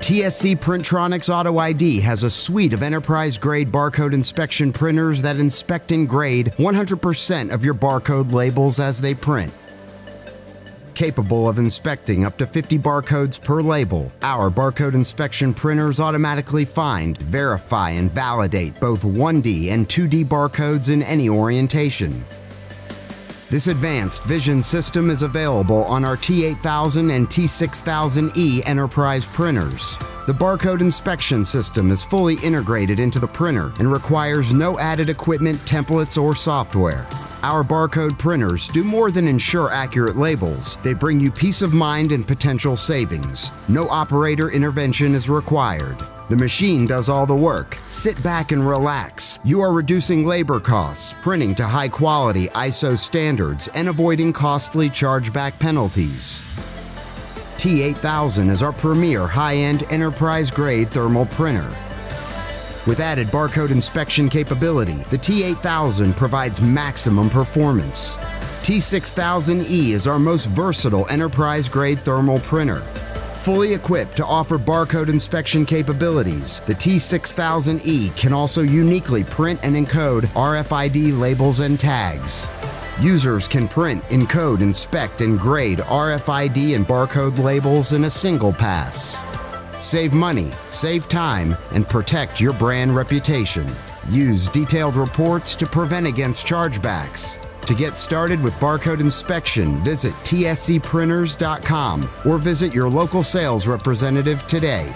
TSC Printronics Auto ID has a suite of enterprise-grade barcode inspection printers that inspect and grade 100% of your barcode labels as they print. Capable of inspecting up to 50 barcodes per label, our barcode inspection printers automatically find, verify, and validate both 1D and 2D barcodes in any orientation. This advanced vision system is available on our T8000 and T6000E enterprise printers. The barcode inspection system is fully integrated into the printer and requires no added equipment, templates, or software. Our barcode printers do more than ensure accurate labels. They bring you peace of mind and potential savings. No operator intervention is required. The machine does all the work. Sit back and relax. You are reducing labor costs, printing to high-quality ISO standards, and avoiding costly chargeback penalties. T8000 is our premier high-end enterprise-grade thermal printer. With added barcode inspection capability, the T8000 provides maximum performance. T6000E is our most versatile enterprise-grade thermal printer. Fully equipped to offer barcode inspection capabilities, the T6000E can also uniquely print and encode RFID labels and tags. Users can print, encode, inspect, and grade RFID and barcode labels in a single pass. Save money, save time, and protect your brand reputation. Use detailed reports to prevent against chargebacks. To get started with barcode inspection, visit tscprinters.com or visit your local sales representative today.